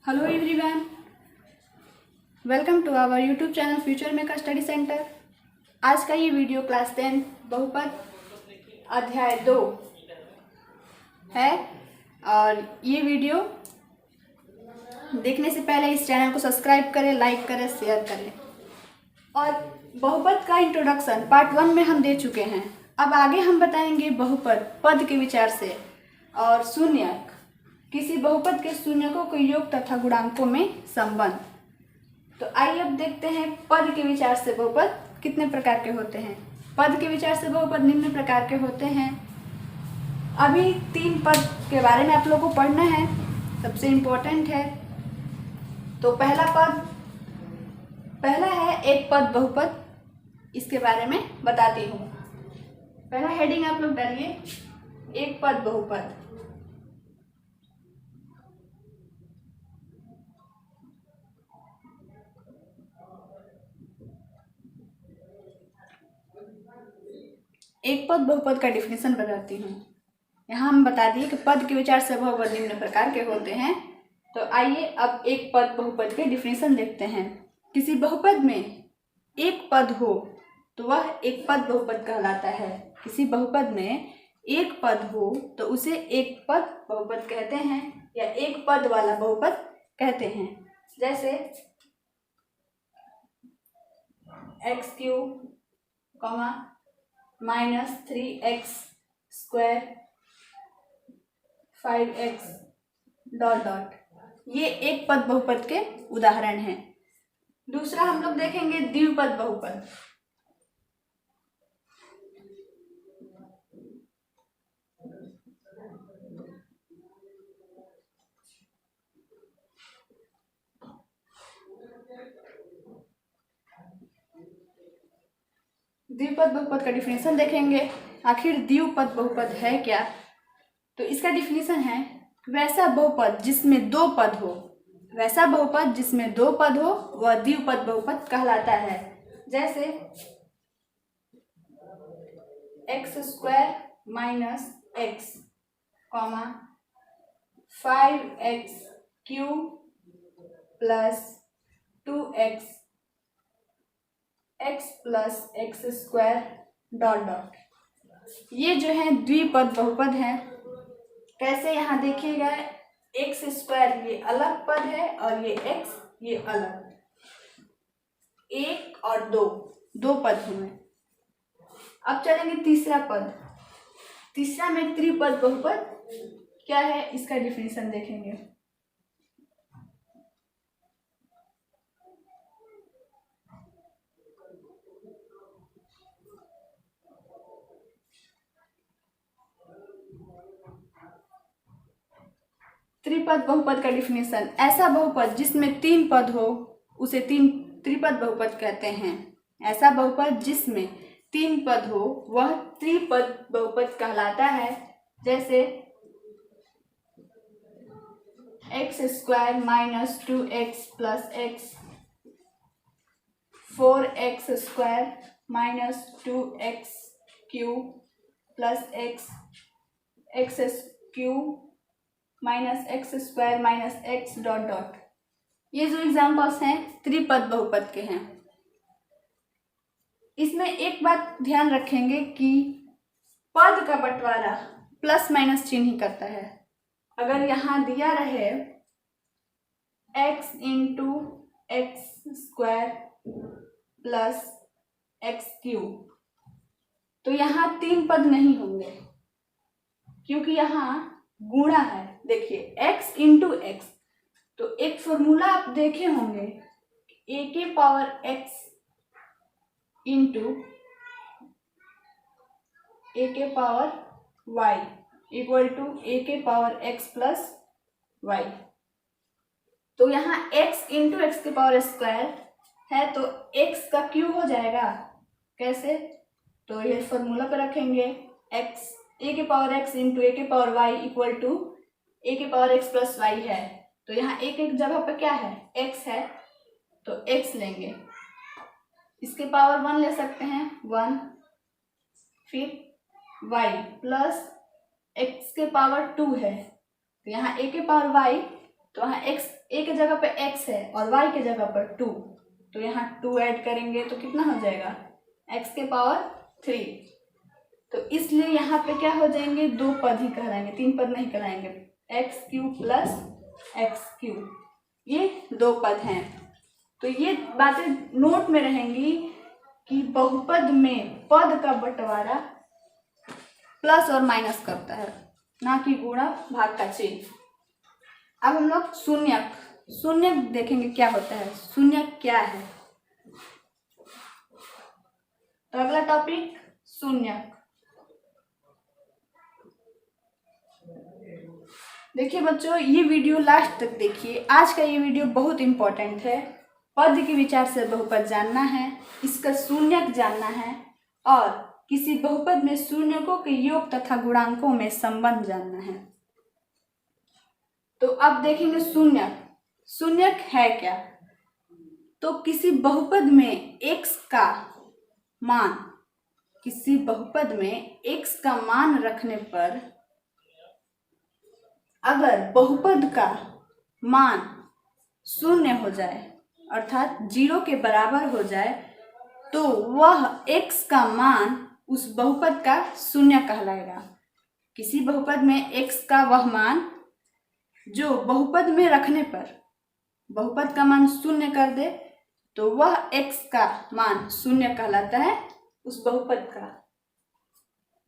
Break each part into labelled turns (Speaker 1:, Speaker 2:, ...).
Speaker 1: Hello everyone, welcome to our YouTube channel future maker study centre. आज का ये video class 10 बहुपद अध्याय 2 है और ये वीडियो देखने से पहले इस चैनल को सब्सक्राइब करें, लाइक करें, शेयर करें। और बहुपद का इंट्रोडक्शन पार्ट 1 में हम दे चुके हैं। अब आगे हम बताएंगे बहुपद पद के विचार से और शून्यक, किसी बहुपद के शून्यकों के योग तथा गुणांकों में संबंध। तो आइए अब देखते हैं पद के विचार से बहुपद कितने प्रकार के होते हैं। पद के विचार से बहुपद निम्न प्रकार के होते हैं। अभी 3 पद के बारे में आप लोगों को पढ़ना है, सबसे इम्पोर्टेंट है। तो पहला है एक पद बहुपद, इसके बारे में बताती हूँ। पहला हेडिंग आप लोग डालिए, एक पद बहुपद। एक पद बहुपद का डिफिनेशन बताती हूँ। यहाँ हम बता दिए कि पद के विचार से बहुपद निम्न प्रकार के होते हैं। तो आइए अब एक पद बहुपद के डिफिनेशन देखते हैं। किसी बहुपद में एक पद हो तो वह एक पद बहुपद कहलाता है। किसी बहुपद में एक पद हो तो उसे एक पद बहुपद कहते हैं या एक पद वाला बहुपद कहते हैं। जैसे x³ -3x² 5x ... ये एक पद बहुपद के उदाहरण हैं। दूसरा हम लोग देखेंगे द्विपद बहुपद। द्विपद बहुपद का डिफिनेशन देखेंगे। आखिर द्विपद बहुपद है क्या? तो इसका डिफिनेशन है वैसा बहुपद जिसमें 2 पद हो। वैसा बहुपद जिसमें 2 पद हो वह द्विपद बहुपद कहलाता है। जैसे x² -x, 5x³ + 2x x + x²... ये जो है द्विपद बहुपद है। कैसे? यहाँ देखिएगा, x² ये अलग पद है और ये x ये अलग, 1 और 2 पद हुए। अब चलेंगे तीसरा पद। तीसरा में त्रिपद बहुपद क्या है, इसका डिफिनेशन देखेंगे। त्रिपद बहुपद का डिफिनेशन, ऐसा बहुपद जिसमें 3 पद हो उसे त्रिपद बहुपद कहते हैं। ऐसा बहुपद जिसमें 3 पद हो वह त्रिपद बहुपद कहलाता है। जैसे x² -2x + x, 4x² -2x³ + x, x³ -x² -x ... ये जो एग्जाम्पल्स हैं त्रिपद बहुपद के हैं। इसमें एक बात ध्यान रखेंगे कि पद का बंटवारा प्लस माइनस चिन्ह ही करता है। अगर यहाँ दिया रहे x × x² + x³ तो यहाँ 3 पद नहीं होंगे, क्योंकि यहाँ गुणा है। देखिए x × x, तो एक फॉर्मूला आप देखे होंगे, a⁴x × a⁴y = a⁴x + y। तो यहाँ x × x² है तो x का क्यूब हो जाएगा। कैसे? तो ये फॉर्मूला पर रखेंगे, x a⁴x × a⁴y = a⁴x + y है। तो यहाँ एक जगह पर क्या है, x है, तो x लेंगे। इसके पावर 1 ले सकते हैं, 1, फिर y प्लस x के पावर 2 है, तो यहाँ a⁴y तो वहाँ x a के जगह पे x है और y के जगह पर 2, तो यहाँ 2 ऐड करेंगे तो कितना हो जाएगा x के पावर 3। तो इसलिए यहाँ पे क्या हो जाएंगे, 2 पद ही कहलाएंगे, 3 पद नहीं कहलाएंगे। x³ प्लस x³, ये 2 पद हैं। तो ये बातें नोट में रहेंगी कि बहुपद में पद का बंटवारा प्लस और माइनस करता है, ना कि गुणा भाग का चिन्ह। अब हम लोग शून्यक देखेंगे क्या होता है, शून्यक क्या है। तो अगला टॉपिक शून्यक। देखिए बच्चों, ये वीडियो लास्ट तक देखिए। आज का ये वीडियो बहुत इंपॉर्टेंट है। पद के विचार से बहुपद जानना है, इसका शून्यक जानना है और किसी बहुपद में शून्यकों के योग तथा गुणांकों में संबंध जानना है। तो अब देखेंगे शून्यक है क्या। तो किसी बहुपद में x का मान रखने पर अगर बहुपद का मान शून्य हो जाए अर्थात 0 के बराबर हो जाए तो वह x का मान उस बहुपद का शून्य कहलाएगा। किसी बहुपद में x का वह मान जो बहुपद में रखने पर बहुपद का मान शून्य कर दे तो वह x का मान शून्य कहलाता है उस बहुपद का।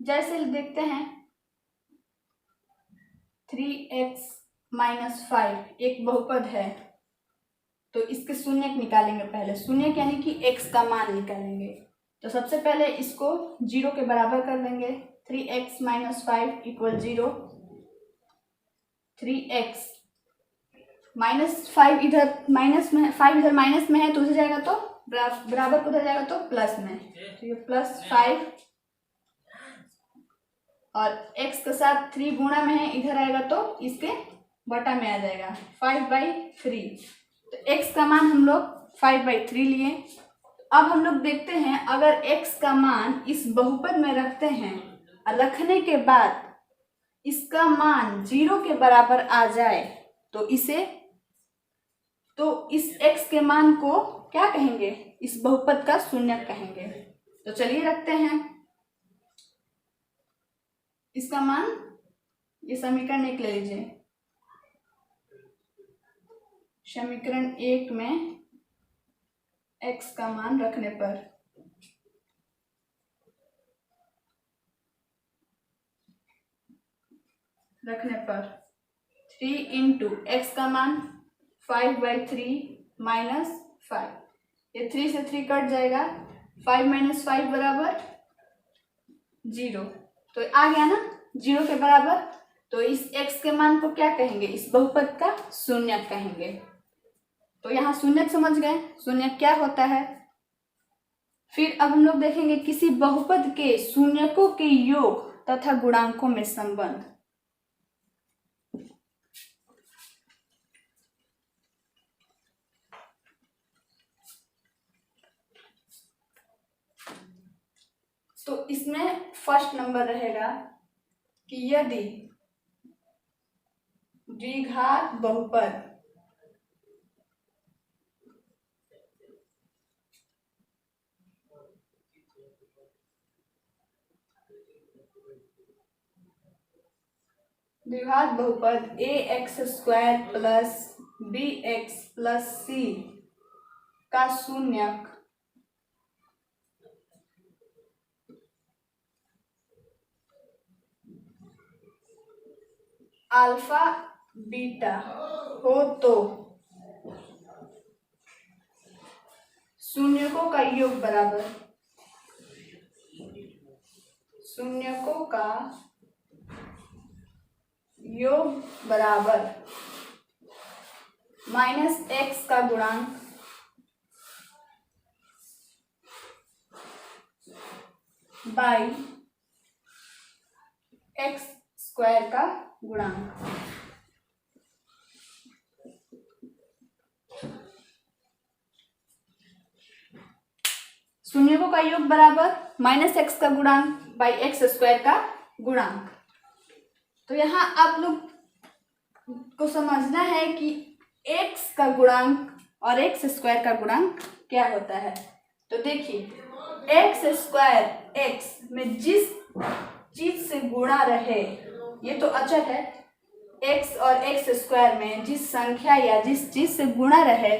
Speaker 1: जैसे देखते हैं 3x-5 एक बहुपद है, तो इसके शून्यक निकालेंगे। पहले शून्यक यानी कि x का मान निकालेंगे। तो सबसे पहले इसको 0 के बराबर कर लेंगे। 3x-5 = 0। 3x -5 इधर माइनस में, 5 इधर माइनस में है तो उधर जाएगा तो बराबर, उधर जाएगा तो प्लस में, तो ये +5 और x के साथ 3 गुणा में है, इधर आएगा तो इसके बटा में आ जाएगा 5/3। तो x का मान हम लोग 5/3 लिए। अब हम लोग देखते हैं अगर x का मान इस बहुपद में रखते हैं और रखने के बाद इसका मान 0 के बराबर आ जाए तो इस x के मान को क्या कहेंगे, इस बहुपद का शून्यक कहेंगे। तो चलिए रखते हैं इसका मान। ये समीकरण 1 ले लीजिए। समीकरण 1 में x का मान रखने पर -3 × x का मान 5/3 -5, ये 3 से 3 कट जाएगा, 5 - 5 बराबर 0। तो आ गया ना 0 के बराबर। तो इस x के मान को क्या कहेंगे, इस बहुपद का शून्यक कहेंगे। तो यहाँ शून्यक समझ गए, शून्यक क्या होता है। फिर अब हम लोग देखेंगे किसी बहुपद के शून्यकों के योग तथा गुणांकों में संबंध। तो इसमें फर्स्ट नंबर रहेगा कि यदि द्विघात बहुपद ax² + bx + c का शून्यक अल्फा बीटा हो तो शून्यकों का योग बराबर -x का गुणांक बाई x² का गुणांक। शून्यकों का योग बराबर -x का गुणांक बाई x² का गुणांक। तो यहाँ आप लोग को समझना है कि x का गुणांक और x स्क्वायर का गुणांक क्या होता है। तो देखिए, x स्क्वायर x में जिस चीज से गुणा रहे, ये तो अचर है, x और x स्क्वायर में जिस संख्या या जिस चीज से गुणा रहे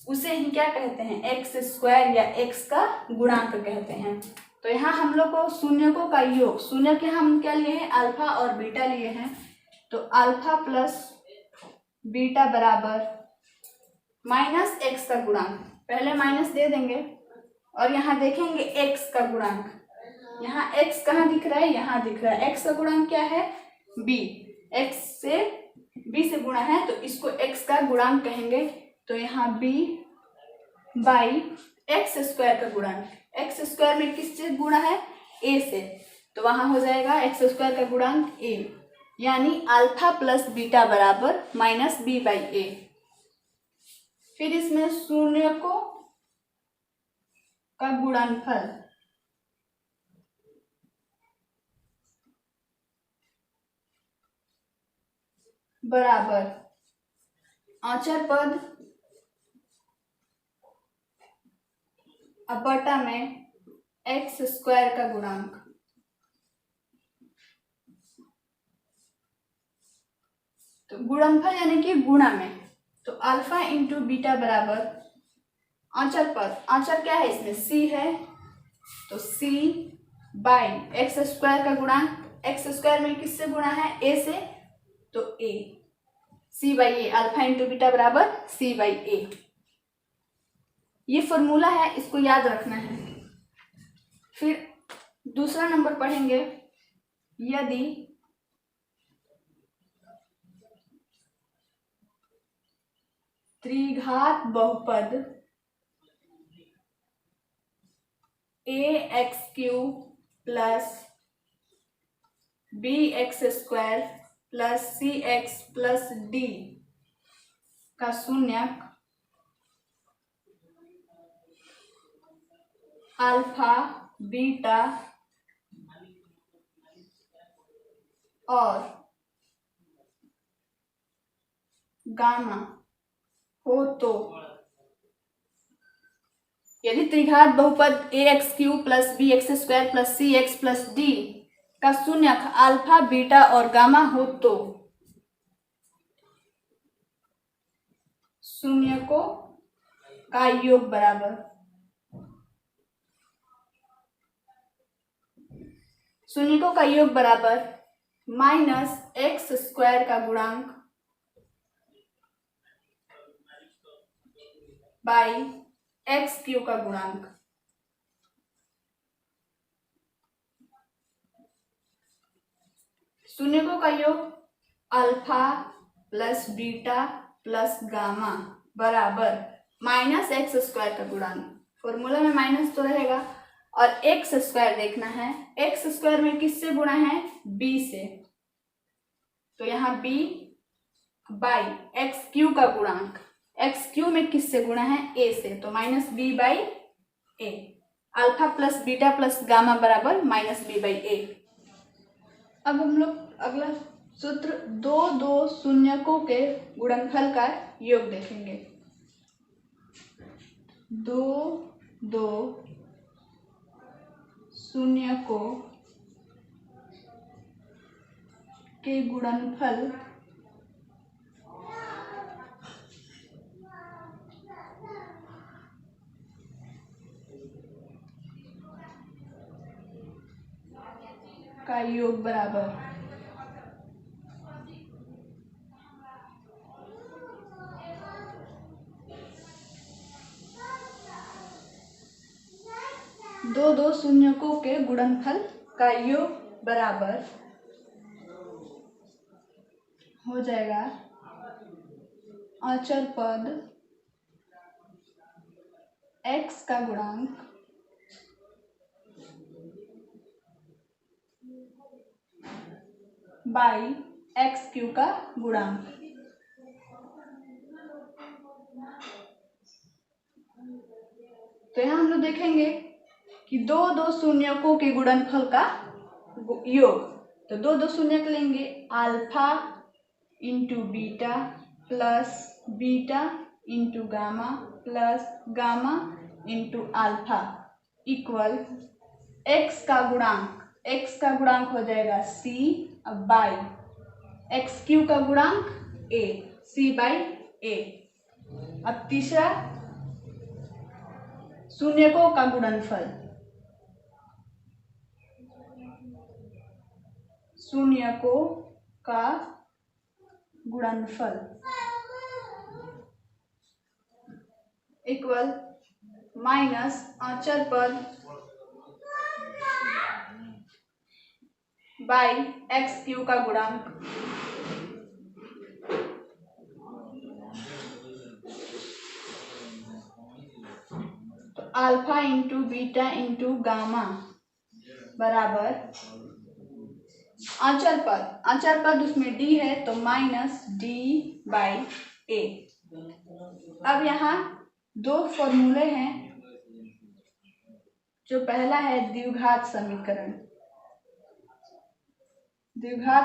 Speaker 1: उसे ही क्या कहते हैं, x स्क्वायर या x का गुणांक कहते हैं। तो यहाँ हम लोग को शून्यकों का योग, शून्य के हम क्या लिए हैं, अल्फा और बीटा लिए हैं। तो अल्फा प्लस बीटा बराबर माइनस एक्स का गुणांक, पहले माइनस दे देंगे और यहाँ देखेंगे x का गुणांक, यहाँ x कहाँ दिख रहा है, यहाँ दिख रहा है। x का गुणांक क्या है, b, x से b से गुणा है तो इसको x का गुणांक कहेंगे। तो यहाँ b बाई एक्स स्क्वायर का गुणांक, एक्स स्क्वायर में किस से गुणा है, a से, तो वहाँ हो जाएगा एक्स स्क्वायर का गुणांक a, यानी अल्फा प्लस बीटा बराबर माइनस बी बाई ए। फिर इसमें शून्यकों का गुणनफल बराबर अचर पद बटा में एक्स स्क्वायर का गुणांक। तो गुणनफल यानी कि गुणा में, तो अल्फा इंटू बीटा बराबर आंचर पद, आंचर क्या है इसमें, c है, तो c बाई एक्स स्क्वायर का गुणांक, एक्स स्क्वायर में किससे गुणा है, a से, तो a, c by a, alpha into beta बराबर c बाई ए। ये फॉर्मूला है, इसको याद रखना है। फिर दूसरा नंबर पढ़ेंगे, यदि त्रिघात बहुपद a x cube plus b x square plus c x plus d का शून्यक अल्फा बीटा और गामा हो, तो यदि त्रिघात बहुपद a x cube plus b x square plus c x plus d का शून्यक अल्फा बीटा और गामा हो, तो शून्यकों का योग बराबर, शून्यकों का योग बराबर माइनस एक्स स्क्वायर का गुणांक बाई एक्स क्यू का गुणांक। शून्यकों का योग alpha plus beta plus gamma बराबर माइनस एक्स स्क्वायर का गुणांक, फॉर्मूला में माइनस तो रहेगा, और एक्स स्क्वायर देखना है, एक्स स्क्वायर में किससे गुणा है, b से, तो यहाँ b बाई एक्स क्यू का गुणांक, एक्स क्यू में किससे गुणा है, a से, तो minus b by a. Alpha plus beta plus gamma बराबर माइनस बी बाई ए। अब हम लोग अगला सूत्र दो दो शून्यकों के गुणनफल का योग देखेंगे। दो दो शून्यकों के गुणनफल का योग बराबर दो दो शून्यकों के गुणनफल का योग बराबर हो जाएगा अचर पद x का गुणांक बाई एक्स क्यू का गुणांक। तो यहाँ हम लोग देखेंगे कि दो दो शून्यकों के गुणनफल का योग, तो दो दो शून्यक लेंगे, alpha into beta plus beta into gamma plus gamma into alpha equal x का गुणांक हो जाएगा सी बाई एक्स क्यू का गुणांक ए सी बाई ए। अब तीसरा शून्यकों का गुणनफल, शून्यकों का गुणनफल इक्वल माइनस अचर पद बाई एक्स क्यू का गुणांक तो alpha into beta into gamma बराबर अचर पद उसमें डी है तो माइनस डी बाई ए। अब यहाँ दो फॉर्मूले हैं। जो पहला है द्विघात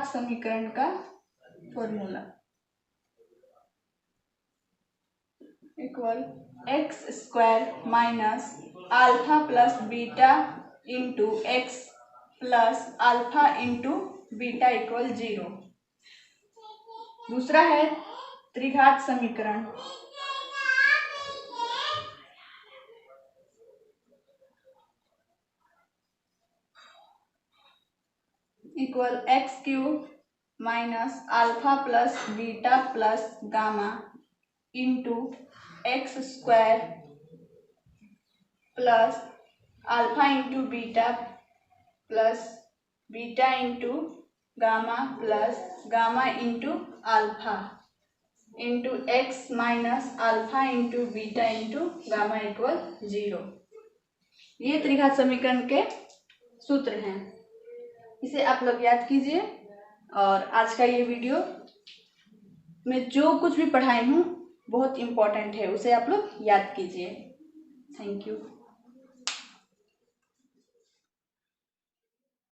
Speaker 1: समीकरण का formula equal x square minus alpha plus beta into x plus alpha into beta equal 0। दूसरा है त्रिघात समीकरण equal x cube minus alpha plus beta plus gamma into x square plus alpha into beta plus beta into gamma plus gamma into alpha into x minus alpha into beta into gamma equal 0। ये त्रिघात समीकरण के सूत्र हैं, इसे आप लोग याद कीजिए। और आज का ये वीडियो में जो कुछ भी पढ़ाई हूँ बहुत इम्पोर्टेंट है, उसे आप लोग याद कीजिए। Thank you.